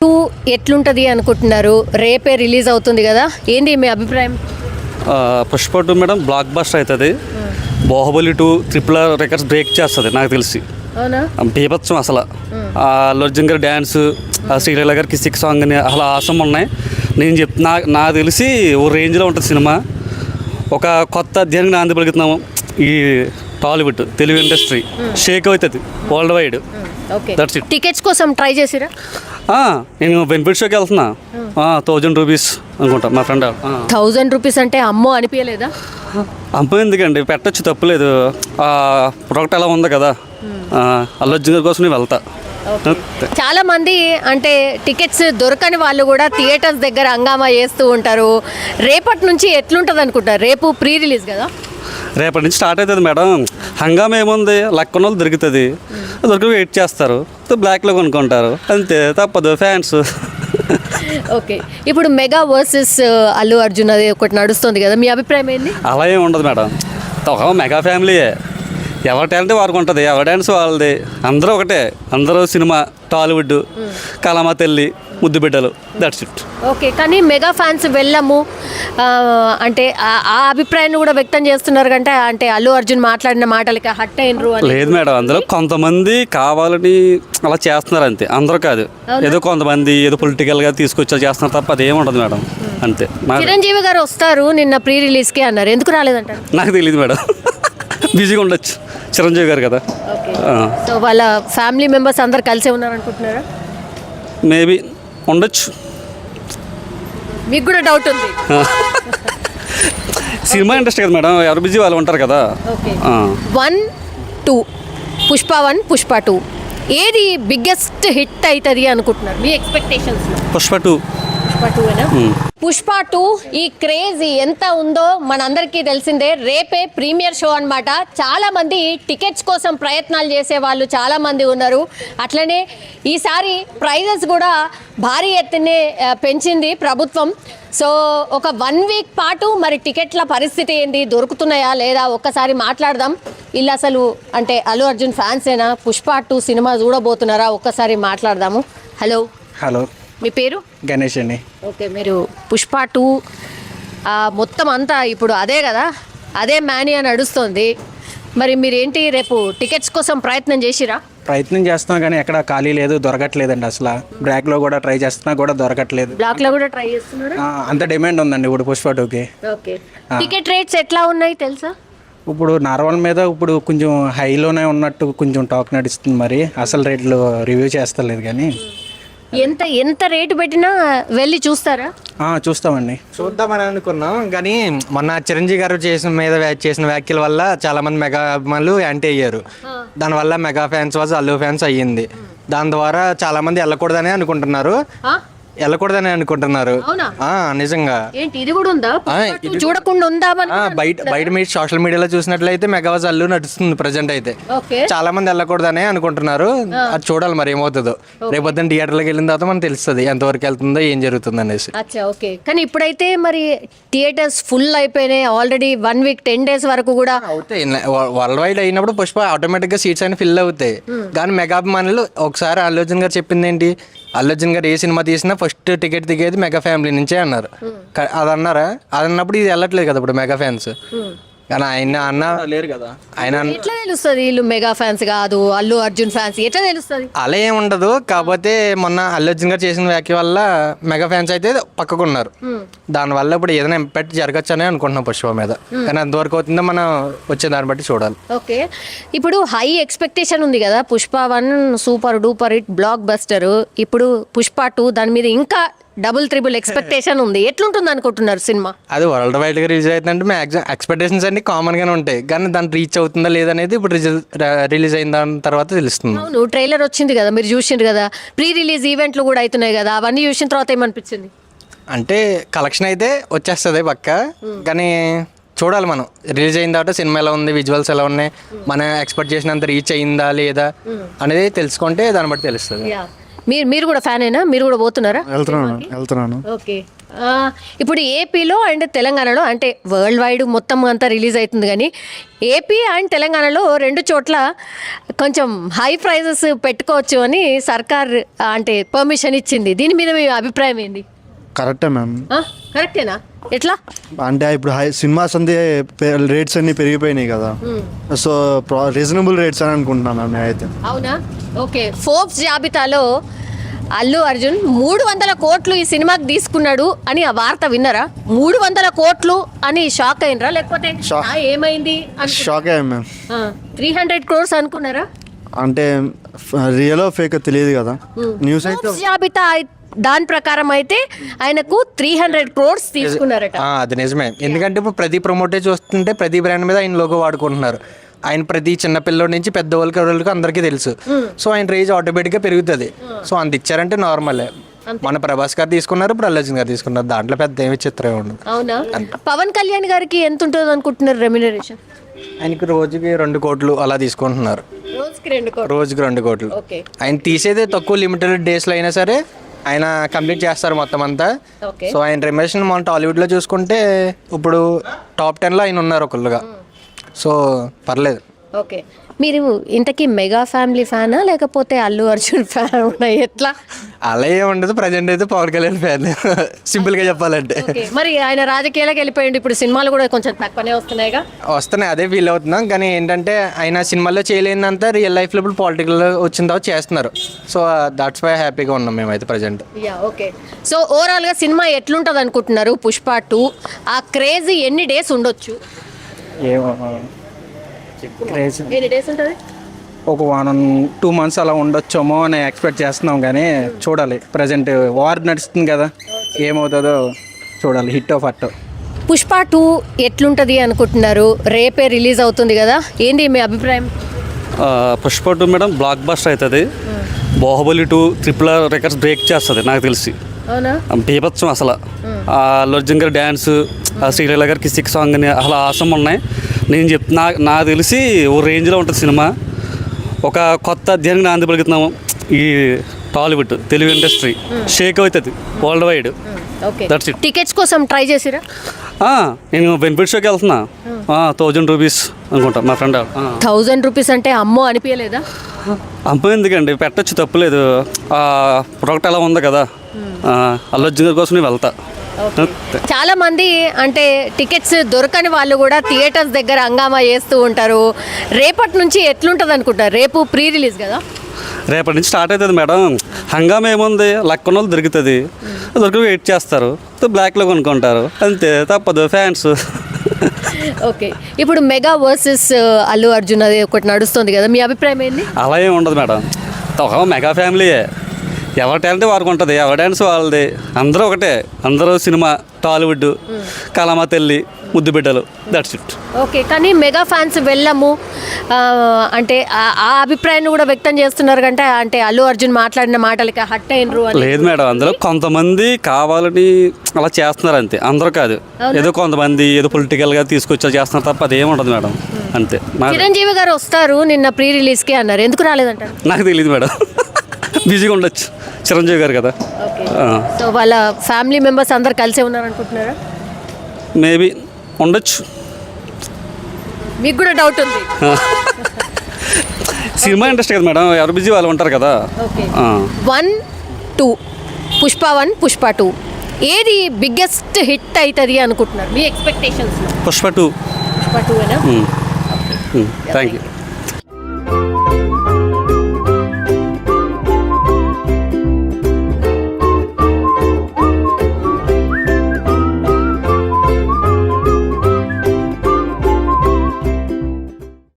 Two ఎట్లుంటుంది అనుకుంటున్నారు? రేపే రిలీజ్ అవుతుంది కదా, ఏంటి మీ అభిప్రాయం? పుష్ప 2 మేడం బ్లాక్ బస్టర్ అవుతుంది. బాహుబలి 2 RRR రికార్డ్స్ బ్రేక్ చేస్తుంది నాకు తెలిసి. అవునా? బీభత్సం అసలు. అల్లు అర్జున్ గారి డ్యాన్స్, శ్రీలీల గారి కిసిక్ సాంగ్ అని అసలు ఆసం ఉన్నాయి. నేను నాకు తెలిసి ఓ రేంజ్లో ఉంటుంది సినిమా. ఒక కొత్త అధ్యాయానికి నాంది పలుకుతున్నాము. ఈ టాలీవుడ్ తెలుగు ఇండస్ట్రీ షేక్ అవుతుంది world wide. That's it. Tickets కోసం ట్రై చేసిరా? నేను బెనిఫిట్ షోకి వెళ్తున్నా. 1000 రూపీస్ అనుకుంటా మా ఫ్రెండ్. 1000 రూపీస్ అంటే అమ్మో అనిపించలేదా? అమ్మ ఎందుకండి, పెట్టచ్చు, తప్పులేదు. ప్రొడక్ట్ అలా ఉంది కదా. అల్లు అర్జున్ గారి కోసం నేను వెళ్తా. చాలా మంది అంటే టికెట్స్ దొరకని వాళ్ళు కూడా థియేటర్స్ దగ్గర హంగామా చేస్తూ ఉంటారు. రేపటి నుంచి ఎట్లుంటుంది అనుకుంటారు? రేపు ప్రీ రిలీజ్ కదా, రేపటి నుంచి స్టార్ట్ అవుతుంది మేడం. హంగామా ఏముంది, లక్కున్న వాళ్ళు దొరుకుతుంది, దొరికి వెయిట్ చేస్తారు, బ్లాక్లో కొనుక్కుంటారు, అంతే, తప్పదు, ఫ్యాన్స్. ఓకే, ఇప్పుడు మెగా వర్సెస్ అల్లు అర్జున్ అది ఒకటి నడుస్తుంది కదా, మీ అభిప్రాయం ఏంటి? అలా ఏమి ఉండదు మేడం. ఒక మెగా ఫ్యామిలీయే, ఎవరి టాలెంట్ వారికి ఉంటుంది, ఎవరి డ్యాన్స్ వాళ్ళది, అందరూ ఒకటే. అందరూ సినిమా, టాలీవుడ్, కలమా తల్లి, ముద్దు బిడ్డలు, దట్స్ ఇట్. ఓకే, కానీ మెగా ఫ్యాన్స్ వెళ్ళము అంటే ఆ అభిప్రాయాన్ని కూడా వ్యక్తం చేస్తున్నారు కంటే, అంటే అల్లు అర్జున్ మాట్లాడిన మాటలకి హట్ అయినరు అని. లేదు మేడం, అందులో కొంతమంది కావాలని అలా చేస్తున్నారు అంతే, అందరూ కాదు. ఏదో కొంతమంది ఏదో పొలిటికల్గా తీసుకొచ్చా చేస్తున్నారు తప్ప అదేమి ఉండదు మేడం, అంతే. చిరంజీవి గారు వస్తారు నిన్న ప్రీ రిలీజ్కి అన్నారు, ఎందుకు రాలేదంటారు? నాకు తెలియదు మేడం, బిజీగా ఉండొచ్చు, చిరంజీవి గారు కదా. సో వాళ్ళ ఫ్యామిలీ మెంబర్స్ అందరు కలిసే ఉన్నారనుకుంటున్నారా? మేబీ ఉండొచ్చు. మీకు కూడా డౌట్ ఉంది? సినిమా ఇంట్రెస్ట్ కదా మేడం, ఎవరు బిజీ వాళ్ళు ఉంటారు కదా. 1, 2 పుష్ప 1, పుష్ప 2 ఏది బిగ్గెస్ట్ హిట్ అవుతుంది అనుకుంటున్నారు మీ ఎక్స్పెక్టేషన్స్? పుష్ప 2. పుష్ప 2 ఈ క్రేజ్ ఎంత ఉందో మనందరికీ తెలిసిందే. రేపే ప్రీమియర్ షో అన్నమాట. చాలా మంది టికెట్స్ కోసం ప్రయత్నాలు చేసే వాళ్ళు చాలా మంది ఉన్నారు. అట్లనే ఈసారి ప్రైజెస్ కూడా భారీ ఎత్తునే పెంచింది ప్రభుత్వం. సో ఒక 1 వీక్ పాటు మరి టికెట్ల పరిస్థితి ఏంటి, దొరుకుతున్నాయా లేదా ఒక్కసారి మాట్లాడదాం. వీళ్ళు అసలు అంటే అల్లు అర్జున్ ఫ్యాన్సేనా? పుష్ప 2 సినిమా చూడబోతున్నారా? ఒక్కసారి మాట్లాడదాము. హలో. మీ పేరు? గణేష్ అండి. ఓకే, మీరు పుష్ప 2 మొత్తం అంతా ఇప్పుడు అదే కదా, అదే మేనియా నడుస్తుంది. మరి మీరేంటి రేపు టికెట్స్ కోసం ప్రయత్నం చేసిరా? ప్రయత్నం చేస్తున్నాం కానీ ఎక్కడ ఖాళీ లేదు, దొరకట్లేదండి. అసలు బ్లాక్లో కూడా ట్రై చేస్తున్నా కూడా దొరకట్లేదు. బ్లాక్లో కూడా ట్రై చేస్తున్నారు? అంత డిమాండ్ ఉందండి ఇప్పుడు పుష్ప 2కి. ఓకే, టికెట్ రేట్స్ ఎట్లా ఉన్నాయి తెలుసా? ఇప్పుడు నార్మల్ మీద ఇప్పుడు కొంచెం హైలోనే ఉన్నట్టు కొంచెం టాక్ నడుస్తుంది. మరి అసలు రేట్లు రివ్యూ చేస్తలేదు కానీ ఎంత రేటు పెట్టినా వెళ్ళి చూస్తారా? చూస్తామండి. చూద్దామని అనుకున్నాం కానీ మొన్న చిరంజీవి గారు చేసిన వ్యాఖ్యల వల్ల చాలా మంది మెగా అభిమానులు యాంటీ అయ్యారు. దానివల్ల mega fans was Allu fans అయ్యింది. దాని ద్వారా చాలా మంది వెళ్ళకూడదని అనుకుంటున్నారు. నిజంగా ఇది కూడా ఉందా? చూడకుండా ఉందా? బయట మీరు సోషల్ మీడియాలో చూసినట్లయితే మెగావాజ్ అల్లు నడుస్తుంది ప్రజెంట్ అయితే. చాలా మంది వెళ్ళకూడదనే అనుకుంటున్నారు. అది చూడాలి మరి ఏమవుతుందో. రేపొద్దున థియేటర్లోకి వెళ్ళిన తర్వాత మనకు తెలుస్తుంది ఎంతవరకు వెళ్తుందో, ఏం జరుగుతుంది అనేసి. ఓకే, కానీ ఇప్పుడైతే మరి థియేటర్స్ ఫుల్ అయిపోయినాయి ఆల్రెడీ. 1 వీక్ 10 డేస్ వరకు కూడా అవుతాయి. వరల్డ్ వైడ్ అయినప్పుడు పుష్ప ఆటోమేటిక్ గా సీట్స్ అయినా ఫిల్ అవుతాయి. కానీ మెగా అభిమానులు ఒకసారి అల్లు అర్జున్ గారు చెప్పింది ఏంటి, అల్లు అర్జున్ గారు ఏ సినిమా తీసినా ఫస్ట్ టికెట్ దిగేది మెగా ఫ్యామిలీ నుంచే అన్నారు. అది అన్నారా? అది అన్నప్పుడు ఇది వెళ్ళట్లేదు కదా ఇప్పుడు మెగా ఫ్యాన్స్. కానీ ఆయన అన్న లేరు కదా. ఆయన ఎట్లా తెలుస్తుంది వీళ్ళు మెగా ఫ్యాన్స్ కాదు అల్లు అర్జున్ ఫ్యాన్స్? ఎట్లా తెలుస్తుంది? అలా ఏమి ఉండదు. కాకపోతే మొన్న అల్లు అర్జున్ గారు చేసిన వ్యాఖ్య వల్ల మెగా ఫ్యాన్స్ అయితే పక్కకున్నారు. దానివల్ల ఇప్పుడు ఏదైనా ఇంపాక్ట్ జరగచ్చు అని అనుకుంటున్నాం పుష్ప మీద. కానీ అంతవరకు అవుతుందో మనం వచ్చే దాన్ని బట్టి చూడాలి. ఓకే, ఇప్పుడు హై ఎక్స్పెక్టేషన్ ఉంది కదా. Pushpa 1 super duper hit block buster. ఇప్పుడు పుష్ప 2 దాని మీద ఇంకా డబుల్ త్రిబుల్ ఎక్స్పెక్టేషన్ ఉంది. ఎట్లుంటుంది అనుకుంటున్నారు సినిమా? అది వరల్డ్ వైడ్ గా రిలీజ్ అవుతుందంటే మ్యాక్సిమం ఎక్స్పెక్టేషన్స్ అన్ని కామన్ గానే ఉంటాయి. కానీ దాన్ని రీచ్ అవుతుందా లేదనేది ఇప్పుడు రిలీజ్ అయిన దాని తర్వాత తెలుస్తుంది. అవును, ట్రైలర్ వచ్చింది కదా, మీరు చూసిండ్రు కదా. ప్రీ రిలీజ్ ఈవెంట్లు కూడా అవుతున్నాయి కదా, అవన్నీ చూసిన తర్వాత ఏమనిపించింది? అంటే కలెక్షన్ అయితే వచ్చేస్తుంది పక్క. కానీ చూడాలి మనం రిలీజ్ అయిన తర్వాత సినిమా ఎలా ఉంది, విజువల్స్ ఎలా ఉన్నాయి, మనం ఎక్స్పెక్ట్ చేసినంత రీచ్ అయిందా లేదా అనేది తెలుసుకుంటే దాన్ని బట్టి తెలుస్తుంది. మీరు కూడా ఫ్యాన్ అయినా? మీరు కూడా పోతున్నారా? వెళ్తున్నాను. ఓకే, ఇప్పుడు ఏపీలో అండ్ తెలంగాణలో అంటే వరల్డ్ వైడ్ మొత్తం అంతా రిలీజ్ అవుతుంది కానీ ఏపీ అండ్ తెలంగాణలో రెండు చోట్ల కొంచెం హై ప్రైజెస్ పెట్టుకోవచ్చు అని సర్కార్ అంటే పర్మిషన్ ఇచ్చింది. దీని మీద మీ అభిప్రాయం ఏంది? కరెక్టే మ్యామ్. కరెక్టేనా? ఎట్లా అంటే ఇప్పుడు సినిమాస్ అంతే రేట్స్ అన్ని పెరిగిపోయినాయి కదా, సో రీజనబుల్ రేట్స్ అని అనుకుంటున్నాను మ్యామ్ నేనైతే. అవునా? ఓకే. ఫోర్బ్స్ జాబితాలో అల్లు అర్జున్ 300 కోట్లు ఈ సినిమాకి తీసుకున్నాడు అని ఆ వార్త విన్నారా? 300 కోట్లు అని షాక్ అయినరా లేకపోతే ఏమైంది షాక్ అయ్యాం మ్యామ్. 300 crores అనుకున్నారా? అంటే రియల్ ఫేక్ తెలియదు కదా. న్యూస్ అయితే ఫోర్బ్స్ జాబితా దాని ప్రకారం అయితే ఆయనకు 300 crores తీసుకున్నారట. అది నిజమే. ఎందుకంటే ఇప్పుడు ప్రతి ప్రమోటర్ చూస్తుంటే ప్రతి బ్రాండ్ మీద ఆయన లోగో వాడుకుంటున్నారు. ఆయన ప్రతి చిన్న పిల్లల నుంచి పెద్ద వాళ్ళకి అందరికీ తెలుసు. సో ఆయన రేంజ్ ఆటోమేటిక్గా పెరుగుతుంది. సో అంత ఇచ్చారంటే నార్మలే. మన ప్రభాస్ గారు తీసుకున్నారు, ఇప్పుడు అల్లు అర్జున్ గారు తీసుకున్నారు. దాంట్లో పెద్ద ఏమి చిత్రం ఉండదు. అవునా? పవన్ కళ్యాణ్ గారికి ఎంత ఉంటుంది అనుకుంటున్నారు రెమ్యునరేషన్? ఆయనకి రోజుకి 2 కోట్లు అలా తీసుకుంటున్నారు. రోజుకి 2 కోట్లు. ఆయన తీసేదే తక్కువ లిమిటెడ్ డేస్లో అయినా సరే ఆయన కంప్లీట్ చేస్తారు మొత్తం అంతా. సో ఆయన రెమ్యునరేషన్ మన టాలీవుడ్లో చూసుకుంటే ఇప్పుడు టాప్ 10లో ఆయన ఉన్నారు ఒకళ్ళుగా. సో పర్లేదు. ఓకే. మీరు ఇంతకీ మెగా ఫ్యామిలీ ఫ్యానా లేకపోతే అల్లు అర్జున్ ఫ్యాన్ ఉన్నాయి? ఎట్లా? అలా ఏమి ఉండదు. ప్రజెంట్ అయితే పవన్ కళ్యాణ్ ఫ్యాన్, సింపుల్గా చెప్పాలంటే. మరి ఆయన రాజకీయాలకు వెళ్ళిపోయింది, ఇప్పుడు సినిమాలు కూడా కొంచెం తక్కువనే వస్తున్నాయిగా. వస్తున్నాయి, అదే ఫీల్ అవుతున్నాం. కానీ ఏంటంటే ఆయన సినిమాల్లో చేయలేనంత రియల్ లైఫ్లో ఇప్పుడు పాలిటికల్లో వచ్చిన తర్వాత చేస్తున్నారు. సో దట్స్ వై హ్యాపీగా ఉన్నాం మేమైతే ప్రజెంట్. ఓకే. సో ఓవరాల్గా సినిమా ఎట్లుంటుంది అనుకుంటున్నారు? పుష్ప 2 ఆ క్రేజ్ ఎన్ని డేస్ ఉండొచ్చు? ఎన్ని డేస్ ఉంటుంది? ఒక 1-2 months అలా ఉండొచ్చేమో అని ఎక్స్పెక్ట్ చేస్తున్నాం, కానీ చూడాలి. ప్రజెంట్ వార్ నడుస్తుంది కదా, ఏమవుతుందో చూడాలి. Hit of at. పుష్ప 2 ఎట్లుంటుంది అనుకుంటున్నారు? రేపే రిలీజ్ అవుతుంది కదా, ఏంటి మీ అభిప్రాయం? పుష్ప 2 మేడం బ్లాక్ బస్టర్ అవుతుంది. బాహుబలి 2 RRR రికార్డ్స్ బ్రేక్ చేస్తుంది నాకు తెలిసి. అవునా? బీభత్సం అసలు. అల్లు అర్జున్ గారి డ్యాన్స్, శ్రీలీల గారి కిసిక్ సాంగ్ అని అసలు ఆసం ఉన్నాయి. నేను నాకు తెలిసి ఓ రేంజ్లో ఉంటుంది సినిమా. ఒక కొత్త అధ్యాయానికి నాంది పలుకుతున్నాము. ఈ టాలీవుడ్ తెలుగు ఇండస్ట్రీ షేక్ అవుతుంది world wide. That's it. Tickets కోసం ట్రై చేసిరా? నేను బెనిఫిట్ షోకి వెళ్తున్నా. 1000 రూపీస్ అనుకుంటా మా ఫ్రెండ్. 1000 రూపీస్ అంటే అమ్మో అనిపించలేదా? అమ్మ ఎందుకండి, పెట్టచ్చు, తప్పులేదు. ప్రొడక్ట్ అలా ఉంది కదా, అల్లు అర్జున్ గారి కోసం నేను వెళ్తా. చాలా మంది అంటే టికెట్స్ దొరకని వాళ్ళు కూడా థియేటర్స్ దగ్గర హంగామా చేస్తూ ఉంటారు. రేపటి నుంచి ఎట్లుంటుంది అనుకుంటారు? రేపు ప్రీ రిలీజ్ కదా, రేపటి నుంచి స్టార్ట్ అవుతుంది మేడం. హంగామా ఏముంది, లక్ ఉన్న వాళ్ళు దొరుకుతుంది, దొరికి వెయిట్ చేస్తారు, బ్లాక్లో కొనుక్కుంటారు, అంతే, తప్పదు ఫ్యాన్స్. ఓకే. ఇప్పుడు మెగా వర్సెస్ అల్లు అర్జున్ అది ఒకటి నడుస్తుంది కదా, మీ అభిప్రాయం ఏంటి? అలా ఏమి ఉండదు మేడం. ఒక మెగా ఫ్యామిలీయే, ఎవరి టాలెంట్ వారికి ఉంటుంది, ఎవరి డ్యాన్స్ వాళ్ళది, అందరూ ఒకటే. అందరూ సినిమా, టాలీవుడ్, కలమా తల్లి, ముద్దు బిడ్డలు, దట్స్ ఇట్. ఓకే. కానీ మెగా ఫ్యాన్స్ వెళ్ళము అంటే ఆ అభిప్రాయాన్ని కూడా వ్యక్తం చేస్తున్నారు కంటే అంటే అల్లు అర్జున్ మాట్లాడిన మాటలకి హట్ అయినరు అని. లేదు మేడం, అందులో కొంతమంది కావాలని అలా చేస్తున్నారు అంతే, అందరూ కాదు. ఏదో కొంతమంది ఏదో పొలిటికల్గా తీసుకొచ్చా చేస్తున్నారు తప్ప అదేమి ఉండదు మేడం, అంతే. చిరంజీవి గారు వస్తారు నిన్న ప్రీ రిలీజ్కి అన్నారు, ఎందుకు రాలేదంటారు? నాకు తెలియదు మేడం, బిజీగా ఉండొచ్చు, చిరంజీవి గారు కదా. సో వాళ్ళ ఫ్యామిలీ మెంబర్స్ అందరు కలిసే ఉన్నారు అనుకుంటున్నారా? మేబీ ఉండొచ్చు. మీకు కూడా డౌట్ ఉంది? సినిమా ఇంట్రెస్ట్ కదా మేడం, ఎవరు బిజీ వాళ్ళు ఉంటారు కదా. 1, 2 పుష్ప 1, పుష్ప 2 ఏది బిగ్గెస్ట్ హిట్ అవుతుంది అనుకుంటున్నారు మీ expectations? Pushpa 2. Pushpa 2 thank you.